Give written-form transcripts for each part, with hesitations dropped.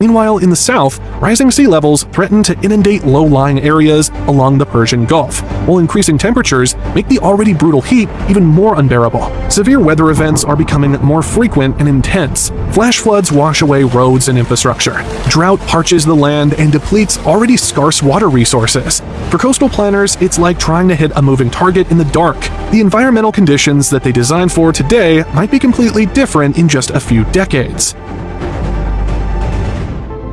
Meanwhile, in the south, rising sea levels threaten to inundate low-lying areas along the Persian Gulf, while increasing temperatures make the already brutal heat even more unbearable. Severe weather events are becoming more frequent and intense. Flash floods wash away roads and infrastructure. Drought parches the land and depletes already scarce water resources. For coastal planners, it's like trying to hit a moving target in the dark. The environmental conditions that they designed for today might be completely different in just a few decades.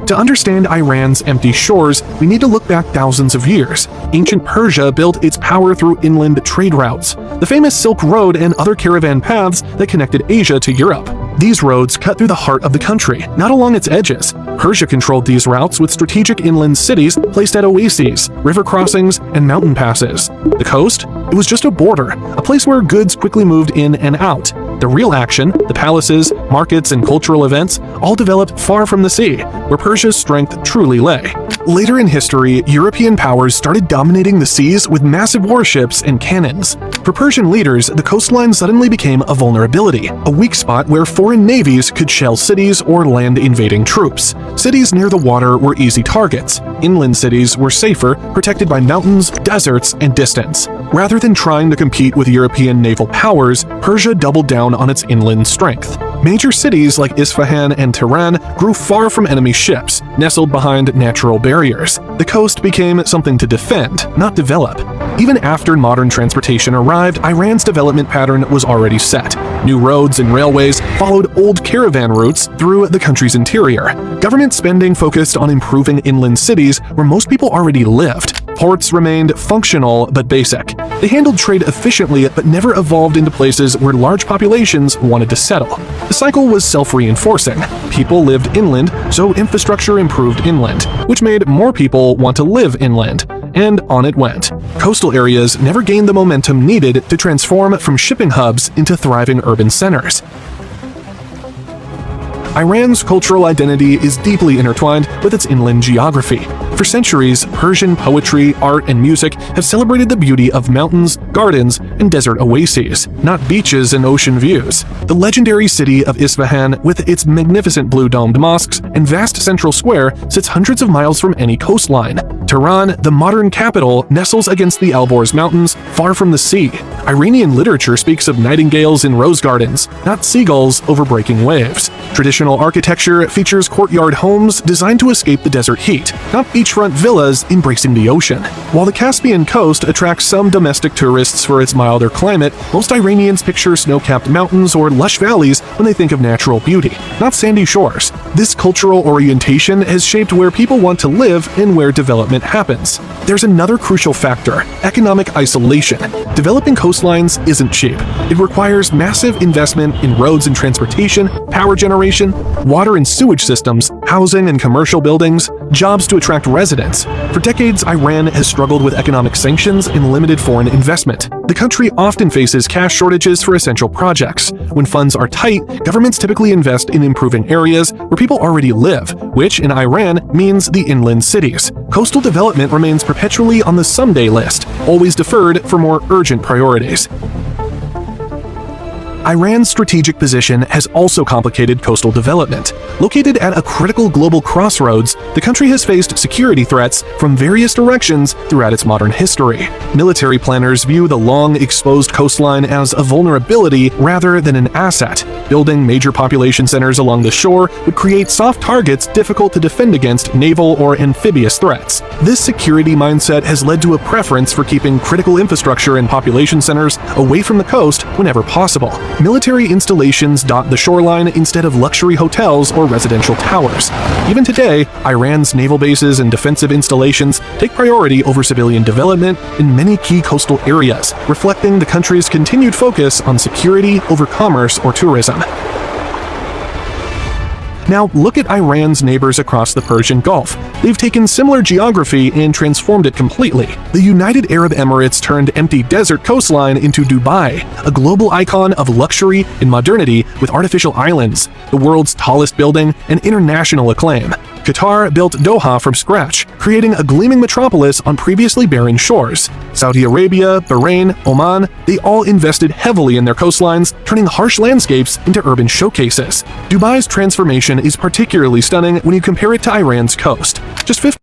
To understand Iran's empty shores, we need to look back thousands of years. Ancient Persia built its power through inland trade routes, the famous Silk Road and other caravan paths that connected Asia to Europe. These roads cut through the heart of the country, not along its edges. Persia controlled these routes with strategic inland cities placed at oases, river crossings, and mountain passes. The coast? It was just a border, a place where goods quickly moved in and out. The real action, the palaces, markets, and cultural events, all developed far from the sea, where Persia's strength truly lay. Later in history, European powers started dominating the seas with massive warships and cannons. For Persian leaders, the coastline suddenly became a vulnerability, a weak spot where foreign navies could shell cities or land invading troops. Cities near the water were easy targets. Inland cities were safer, protected by mountains, deserts, and distance. Rather than trying to compete with European naval powers, Persia doubled down on its inland strength. Major cities like Isfahan and Tehran grew far from enemy ships, nestled behind natural barriers. The coast became something to defend, not develop. Even after modern transportation arrived, Iran's development pattern was already set. New roads and railways followed old caravan routes through the country's interior. Government spending focused on improving inland cities where most people already lived. Ports remained functional but basic. They handled trade efficiently but never evolved into places where large populations wanted to settle. The cycle was self-reinforcing. People lived inland, so infrastructure improved inland, which made more people want to live inland. And on it went. Coastal areas never gained the momentum needed to transform from shipping hubs into thriving urban centers. Iran's cultural identity is deeply intertwined with its inland geography. For centuries, Persian poetry, art, and music have celebrated the beauty of mountains, gardens, and desert oases, not beaches and ocean views. The legendary city of Isfahan, with its magnificent blue-domed mosques and vast central square, sits hundreds of miles from any coastline. Tehran, the modern capital, nestles against the Alborz Mountains, far from the sea. Iranian literature speaks of nightingales in rose gardens, not seagulls over breaking waves. Traditional architecture features courtyard homes designed to escape the desert heat, not beachfront villas embracing the ocean. While the Caspian coast attracts some domestic tourists for its milder climate, most Iranians picture snow-capped mountains or lush valleys when they think of natural beauty, not sandy shores. This cultural orientation has shaped where people want to live and where development happens. There's another crucial factor: economic isolation. Developing coastlines isn't cheap. It requires massive investment in roads and transportation, power generation, water and sewage systems, housing and commercial buildings, jobs to attract residents. For decades, Iran has struggled with economic sanctions and limited foreign investment. The country often faces cash shortages for essential projects. When funds are tight, governments typically invest in improving areas where people already live, which in Iran means the inland cities. Coastal development remains perpetually on the someday list, always deferred for more urgent priorities. Iran's strategic position has also complicated coastal development. Located at a critical global crossroads, the country has faced security threats from various directions throughout its modern history. Military planners view the long, exposed coastline as a vulnerability rather than an asset. Building major population centers along the shore would create soft targets difficult to defend against naval or amphibious threats. This security mindset has led to a preference for keeping critical infrastructure and population centers away from the coast whenever possible. Military installations dot the shoreline instead of luxury hotels or residential towers. Even today, Iran's naval bases and defensive installations take priority over civilian development in many key coastal areas, reflecting the country's continued focus on security over commerce or tourism. Now, look at Iran's neighbors across the Persian Gulf. They've taken similar geography and transformed it completely. The United Arab Emirates turned empty desert coastline into Dubai, a global icon of luxury and modernity with artificial islands, the world's tallest building, and international acclaim. Qatar built Doha from scratch, creating a gleaming metropolis on previously barren shores. Saudi Arabia, Bahrain, Oman, they all invested heavily in their coastlines, turning harsh landscapes into urban showcases. Dubai's transformation is particularly stunning when you compare it to Iran's coast. Just 50